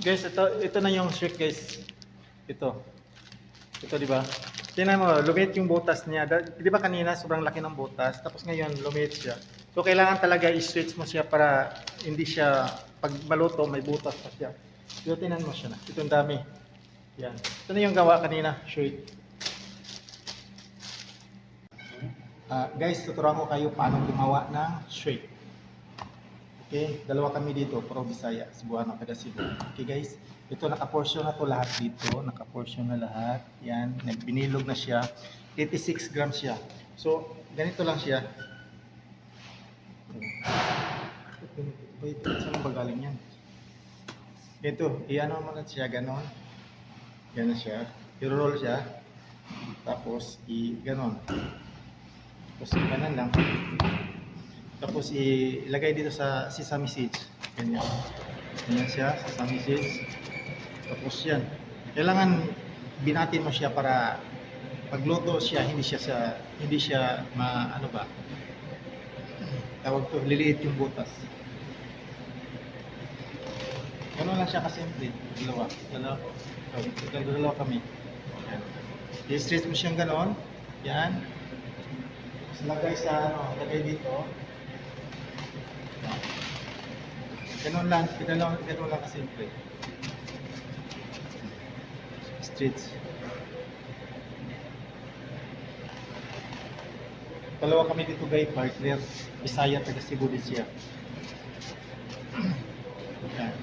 Guys, ito na yung shirt guys. Ito. Ito, di ba? Tingnan mo, lumit yung butas niya. Di ba kanina sobrang laki ng butas, tapos ngayon lumit siya. So kailangan talaga i-stretch mo siya para hindi siya pag maluto may butas pa siya. So tingnan mo siya na. Ito ang dami. Yan. Ito na yung gawa kanina, shirt. Guys, tuturuan ko kayo paano gumawa ng shirt. Okay, dalawa kami dito, Pro Bisaya, Cebuano, taga Cebu. Okay guys, ito naka-portion na to lahat dito, naka-portion na lahat. Yan, binilog na siya. 86 grams siya. So, ganito lang siya. Wait, saan ba galing yan? Ito, i-ano mo na siya, ganon. Ganon siya. I-roll siya. Tapos, ganon. Tapos, ganon lang. Tapos ilagay dito sa sesame seeds. Ganyan. Ganyan siya, sesame seeds. Tapos yan. Kailangan binatin mo siya para pagluto siya, hindi siya ano ba? Tawag to, liliit yung butas. Ganun lang siya kasimple. Dalawa kami. Yan. I-stretch mo siyang ganon. Yan. Tapos lagay dito. Ganun lang kasimple. Streets. Dalawa kami dito guys, partner. Bisaya, taga Cebu din siya. Yan.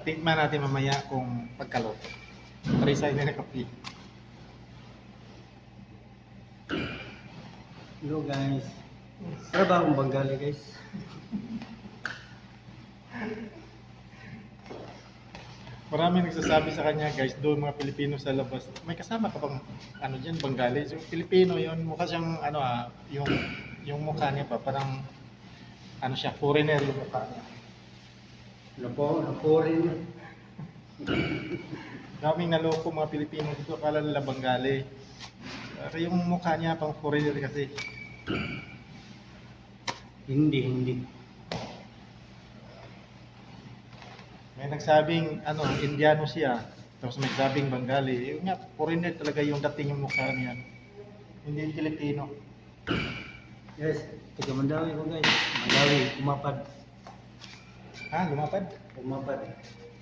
Tikman natin mamaya kung pagkaluto. Parisay na kape. Hello guys. Trabaho ang Bengali guys. Maraming nagsasabi sa kanya guys, doon mga Pilipino sa labas. May kasama ka bang ano diyan, Bengali? So, Pilipino 'yon, mukha siyang yung mukha niya pa parang ano siya, foreigner yung mukha niya. Loko rin. Daming naloko mga Pilipino dito, akala nila Bengali. Pero yung mukha niya pang foreigner kasi. Hindi. May nagsabing Indiano siya. Tapos may nagsabing Bengali. Yung nga, foreigner talaga yung dating yung mukha niya. Hindi Pilipino. Yes, taga Mandawi ko guys. Mandawi, umapad. Lumapad?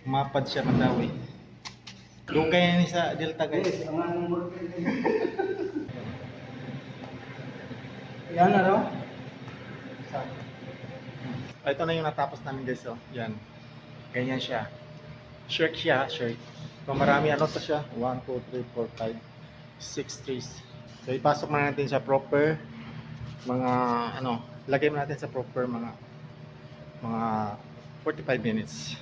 Umapad siya, Mandawi. Dugay ni sa Delta guys. Yes, ang anong mo. Yan ano? Ito na yung natapos namin guys. Oh. Yan. Ganyan siya. Shirt siya, shirt. So marami to siya. 1, 2, 3, 4, 5, 6 trees. So ipasok na natin sa proper mga lagay mo natin sa proper mga 45 minutes.